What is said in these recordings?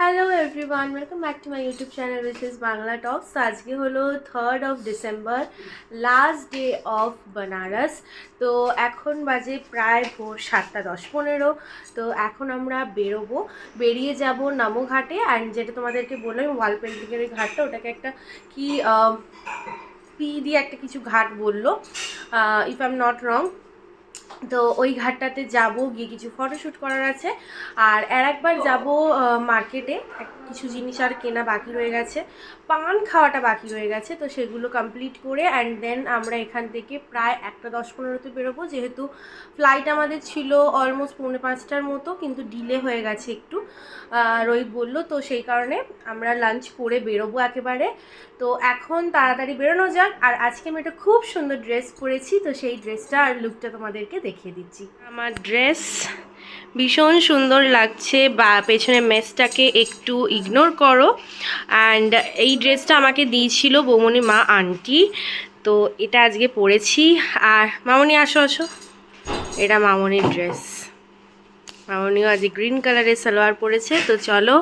Hello everyone, welcome back to my YouTube channel which is Bangla talks. আজকে হলো 3rd of December, last day of Banaras. তো এখন বাজে প্রায় ভোর 7:10-15। তো এখন আমরা বেরিয়ে যাব নামোঘাটে। অ্যান্ড যেটা তোমাদেরকে বললাম ওয়াল পেন্টিংয়ের ওই ঘাটটা, ওটাকে একটা কি পি দিয়ে একটা কিছু ঘাট বললো, if I am not wrong. তো ওই ঘাটটাতে যাব, গিয়ে কিছু ফটোশ্যুট করার আছে। আর একবার যাব মার্কেটে, কিছু জিনিস আর কেনা বাকি রয়ে গেছে, পান খাওয়াটা বাকি রয়ে গেছে। তো সেগুলো কমপ্লিট করে অ্যান্ড দেন আমরা এখান থেকে প্রায় 1:10-15-তে বেরোবো। যেহেতু ফ্লাইট আমাদের ছিল অলমোস্ট 4:45টার মতো, কিন্তু ডিলে হয়ে গেছে একটু, রোহিত বললো। তো সেই কারণে আমরা লাঞ্চ করে বেরোবো একেবারে। তো এখন তাড়াতাড়ি বেরোনো যাক। আর আজকে আমি একটা খুব সুন্দর ড্রেস পরেছি, তো সেই ড্রেসটা আর লুকটা তোমাদেরকে দেখিয়ে দিচ্ছি। আমার ড্রেস ভীষণ সুন্দর লাগছে, বা পেছনে মেসটাকে একটু ইগনোর করো। অ্যান্ড এই ড্রেসটা আমাকে দিয়েছিল বৌমনি মা আন্টি, তো এটা আজকে পরেছি। আর মামনি আসো আসো, এটা মামনির ড্রেস। মামনিও আজ গ্রিন কালারের সালোয়ার পরেছে। তো চলো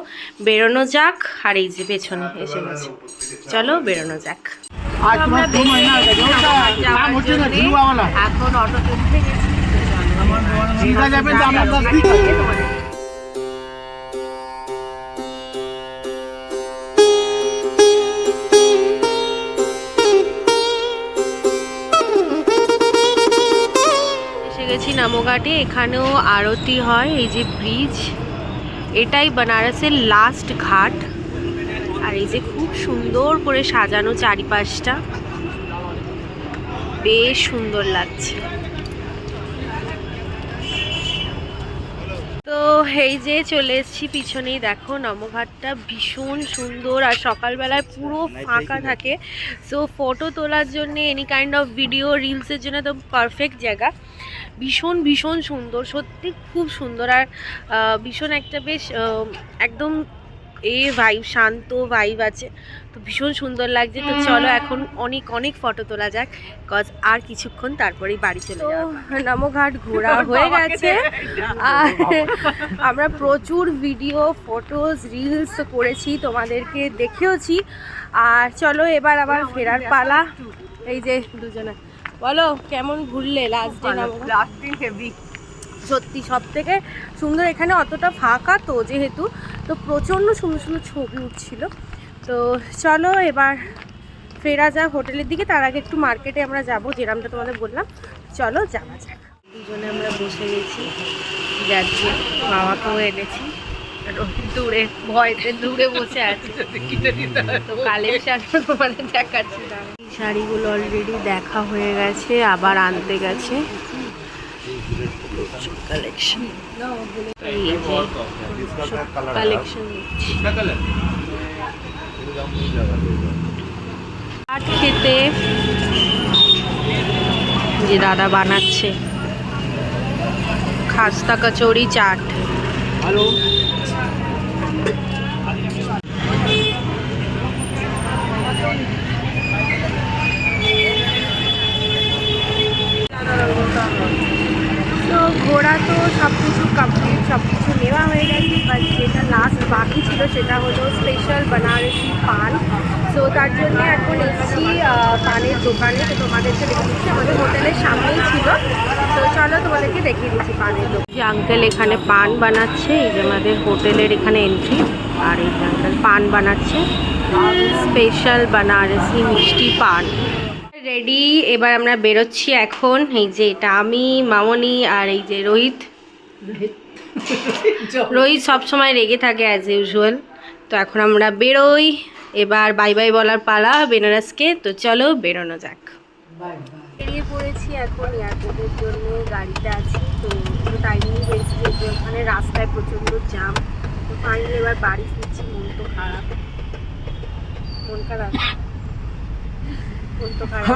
বেরোনো যাক। আর এই যে পেছনে এসে গেছে, চলো বেরোনো যাক। এখন অটো তুলতে গেছি। গেছি নামোঘাটে, এখানেও আরতি হয়। এই যে ব্রিজ, এটাই বেনারসের লাস্ট ঘাট। আর এই যে খুব সুন্দর করে সাজানো চারিপাশটা, বেশ সুন্দর লাগছে। তো এই যে চলে এসেছি, পিছনেই দেখো নামোঘাটটা ভীষণ সুন্দর। আর সকালবেলায় পুরো ফাঁকা থাকে, সো ফটো তোলার জন্য, এনি কাইন্ড অফ ভিডিও রিলসের জন্য তো পারফেক্ট জায়গা। ভীষণ ভীষণ সুন্দর, সত্যি খুব সুন্দর। আর ভীষণ একটা বেশ একদম ভাইব, শান্ত ভাইব আছে, তো ভীষণ সুন্দর লাগছে। তো চলো এখন অনেক অনেক ফটো তোলা যাক, কজ আর কিছুক্ষণ তারপরেই বাড়ি চলে যাবো। নামোঘাট ঘোরা হয়ে গেছে, আর আমরা প্রচুর ভিডিও, ফটোজ, রিলস করেছি, তোমাদেরকে দেখেওছি। আর চলো এবার আবার ফেরার পালা। এই যে দুজনে বলো কেমন ঘুরলে লাস্ট ডে? লাস্ট দিন হেভি, সত্যি সব থেকে সুন্দর। এখানে অতটা ফাঁকা তো যেহেতু, তো প্রচণ্ড সুন্দর সুন্দর ছবি উঠছিল। তো চলো এবার ফেরা যাক হোটেলের দিকে। তার আগে একটু মার্কেটে আমরা যাব, যেরকমটা তোমাদের বললাম। চলো যাওয়া যাক। দুজনে আমরা বসে গেছি, যাচ্ছি, বাবাকেও এনেছি। দূরে ভয়তে দূরে বসে আছে, তো কালেকশন তোমাদের দেখাচ্ছি। শাড়িগুলো অলরেডি দেখা হয়ে গেছে, আবার আনতে গেছে কালেকশন। এই যে কালেকশন চাট খেতে যে দাদা বানাচ্ছে, খাস্তা কচৌরি চাট। হ্যালো, তো ঘোরা তো সব কিছু কমপ্লিট, সব কিছু নেওয়া হয়ে গেছে। বাট যেটা লাস্ট বাকি ছিল সেটা হলো স্পেশাল বেনারসি পান। তো তার জন্য এখন এসেছি পানের দোকানে। তো তোমাদেরকে দেখে দিচ্ছি, আমাদের হোটেলের সামনেই ছিল। তো চলো তোমাদেরকে দেখিয়ে দিচ্ছি পানের দোকান। যে আঙ্কেল এখানে পান বানাচ্ছে, এই যে আমাদের হোটেলের এখানে এন্ট্রি। আর এই যে আঙ্কেল পান বানাচ্ছে, স্পেশাল বেনারসি মিষ্টি পান রেডি। এবার আমরা বেরোচ্ছি এখন। এই যে এটা আমি, মামনি, আর এই যে রোহিত। রোহিত সবসময় রেগে থাকে অ্যাজ ইউজুয়াল। তো এখন আমরা বেরোই, এবার বাই বাই বলার পালা বেনারসকে। তো চলো বেরোনো যাক। বেরিয়ে পড়েছি এখন এয়ারপোর্টের জন্য, গাড়িতে আছি। তো একটু টাইমিং বেরিয়েছি, যেহেতু ওখানে রাস্তায় প্রচণ্ড জ্যাম। তো ফাইনালি এবার বাড়ি ফিরছি। মন তো খারাপ, মন খারাপ, মন তো খারাপ।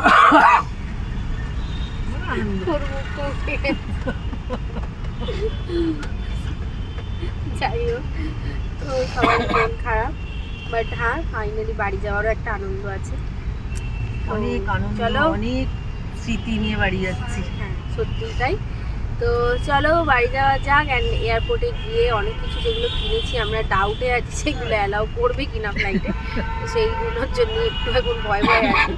যাই হোক, তো সবার মন খারাপ, বাট হ্যাঁ ফাইনালি বাড়ি যাওয়ারও একটা আনন্দ আছে। অনেক আনন্দ, চলো অনেক স্মৃতি নিয়ে বাড়ি যাচ্ছি। হ্যাঁ সত্যি তাই। তো চলো বাড়ি যাওয়া যাক। অ্যান্ড এয়ারপোর্টে গিয়ে অনেক কিছু যেগুলো কিনেছি আমরা ডাউটে আছি সেগুলো অ্যালাউ করবে কিনা ফ্লাইটে, তো সেইগুলোর জন্য একটু এখন ভয় ভয় আছে।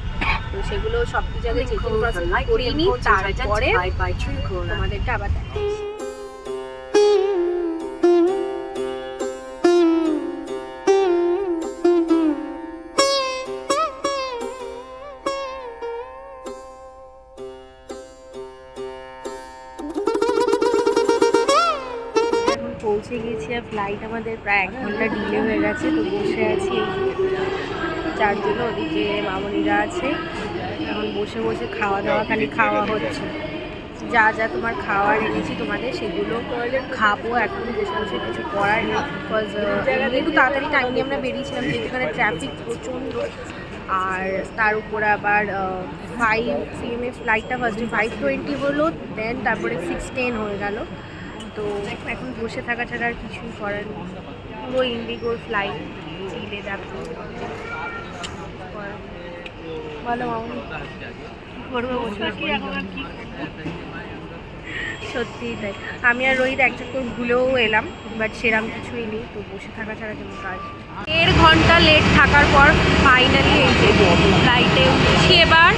তো সেগুলো সব কিছু আগে চেক ইন প্রসেস করিয়ে নিই, তারপরে তোমাদেরটা আবার দেখাচ্ছি। পৌঁছে গেছি আর ফ্লাইট আমাদের প্রায় 1 ঘন্টা ডিলে হয়ে গেছে। তো বসে আছি চারজন, ওদিকে মামনিরা আছে। এখন বসে বসে খাওয়া দাওয়া, খালি খাওয়া হচ্ছে। যা যা তোমার খাওয়ার এনেছি তোমাদের সেগুলো খাবো এখন বসে বসে, কিছু করার নেই। বিকজ একটু তাড়াতাড়ি টাইম নিয়ে আমরা বেরিয়েছিলাম, যেহেতু এখানে ট্রাফিক প্রচণ্ড। আর তার উপরে আবার 5 PM ফ্লাইটটা ফার্স্টে 5:20 হলো, দেন তারপরে 6:10 হয়ে গেল। তো এখন বসে থাকা ছাড়া আর কিছুই করার নেই। পুরো ইন্ডিগোর ফ্লাইট চিলে দেখো। বলো মামনি করবো, সত্যিই তাই। আমি আর রোহিত এক চক্কর ভুলেও এলাম, বাট সেরকম কিছুই নেই। তো বসে থাকা ছাড়া কোনো কাজ। 1.5 ঘন্টা লেট থাকার পর ফাইনালি এই যে ফ্লাইটে উঠছি এবার।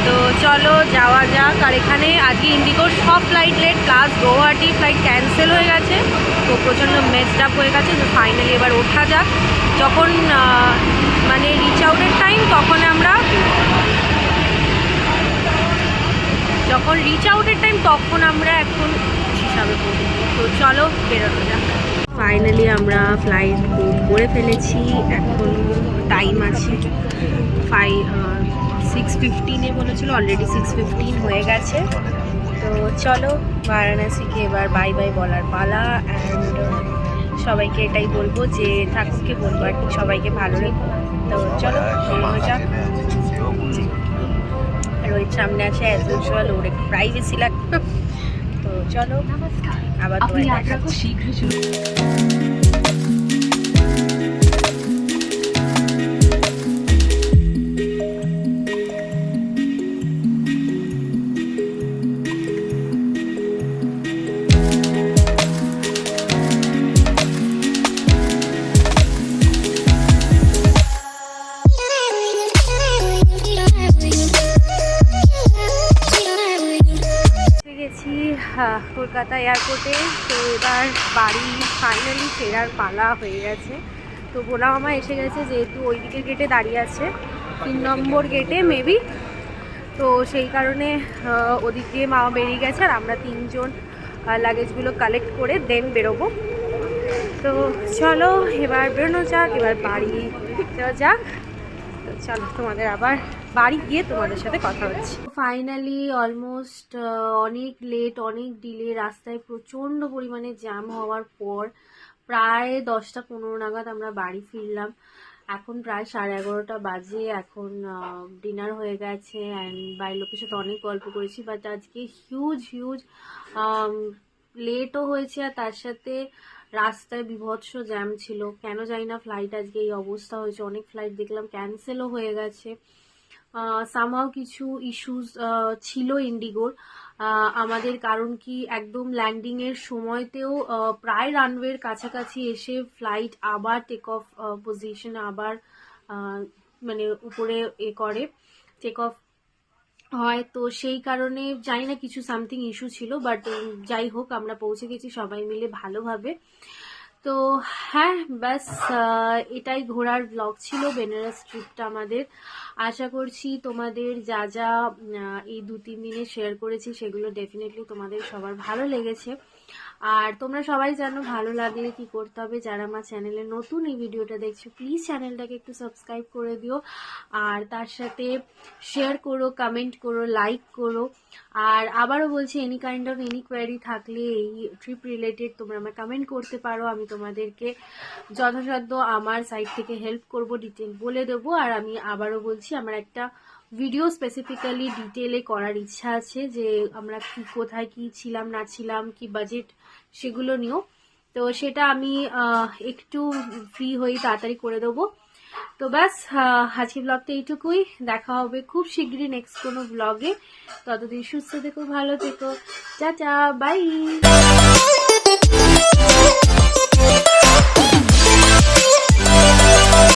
তো চলো যাওয়া যাক। আর এখানে আজকে ইন্ডিগোর সব flight late, plus Gauhati flight cancel হয়ে গেছে। তো প্রচণ্ড মেসড আপ হয়ে গেছে। তো ফাইনালি এবার ওঠা যাক। যখন মানে রিচ আউটের টাইম তখন আমরা এখন হিসাবে করি। তো চলো বেরোনো যাক। ফাইনালি আমরা ফ্লাইট বুক করে ফেলেছি। এখন টাইম আছে 6:15 বলেছিল, অলরেডি 6:15 হয়ে গেছে। তো চলো বারাণসীকে এবার বাই বাই বলার পালা। অ্যান্ড সবাইকে এটাই বলবো যে ঠাকুরকে বলবো আর কি, সবাইকে ভালো রেখো। তো চলো বেরোনো যাক। রোহিত সামনে আছে অ্যাজ ইউজুয়াল, ওর একটু প্রাইভেসি লাগবে। তো চলো আবার তোমায় দেখাচ্ছি। কলকাতা এয়ারপোর্টে। তো এবার বাড়ি ফাইনালি ফেরার পালা হয়ে গেছে। তো ভোলা মামা এসে গেছে, যেহেতু ওই দিকের গেটে দাঁড়িয়ে আছে, 3 নম্বর গেটে মেবি। তো সেই কারণে ওদিক দিয়ে মামা বেরিয়ে গেছে, আর আমরা 3 জন লাগেজগুলো কালেক্ট করে দেন বেরোবো। তো চলো এবার বেরোনো যাক, এবার বাড়ি যাওয়া যাক। তো চলো তোমাদের আবার বাড়ি গিয়ে তোমাদের সাথে কথা হচ্ছে। ফাইনালি অলমোস্ট অনেক লেট, অনেক ডিলে, রাস্তায় প্রচণ্ড পরিমাণে জ্যাম হওয়ার পর প্রায় 10টা 15 নাগাদ আমরা বাড়ি ফিরলাম। এখন প্রায় 11:30 বাজে। এখন ডিনার হয়ে গেছে অ্যান্ড বাড়ির লোকের সাথে অনেক গল্প করেছি। বাট আজকে হিউজ লেটও হয়েছে, আর তার সাথে রাস্তায় বিভৎস জ্যাম ছিল। কেন জানি না ফ্লাইট আজকে এই অবস্থা হয়েছে। অনেক ফ্লাইট দেখলাম ক্যান্সেলও হয়ে গেছে। সামহাও কিছু ইস্যুস ছিল ইন্ডিগোর আমাদের, কারণ কি একদম ল্যান্ডিংয়ের সময়তেও প্রায় রানওয়ের কাছাকাছি এসে ফ্লাইট আবার টেক অফ পজিশন আবার মানে উপরে করে টেক অফ হয়। তো সেই কারণে জানি না কিছু সামথিং ইস্যু ছিল, বাট যাই হোক আমরা পৌঁছে গেছি সবাই মিলে ভালোভাবে। তো হ্যাঁ ব্যাস এটাই ঘোরার ব্লগ ছিল বেনারস ট্রিপটা আমাদের। আশা করছি তোমাদের যা যা এই 2-3 দিনে শেয়ার করেছি সেগুলো ডেফিনেটলি তোমাদের সবার ভালো লেগেছে। আর তোমরা সবাই জানো ভালো লাগলে কি করতে হবে। যারা আমার চ্যানেলে নতুন এই ভিডিওটা দেখছো প্লিজ চ্যানেলটাকে একটু সাবস্ক্রাইব করে দিও, আর তার সাথে শেয়ার করো, কমেন্ট করো, লাইক করো। আর আবারও বলছি any kind of any query থাকলে এই ট্রিপ রিলেটেড তোমরা আমায় কমেন্ট করতে পারো। আমি তোমাদেরকে যথাসাধ্য আমার সাইড থেকে হেল্প করব, ডিটেল বলে দেবো। আর আমি আবারও বলছি আমার একটা ভিডিও স্পেসিফিক্যালি ডিটেলে করার ইচ্ছা আছে, যে আমরা কি কোথায় কি ছিলাম না ছিলাম, কি বাজেট, সেগুলো নিয়েও। তো সেটা আমি একটু ফ্রি হই তাড়াতাড়ি করে দেবো। তো ব্যাস আজকে ব্লগটা এইটুকুই। দেখা হবে খুব শীঘ্রই নেক্সট কোনো ব্লগে। ততদিন সুস্থ থেকো, ভালো থেকো, টাটা, বাই।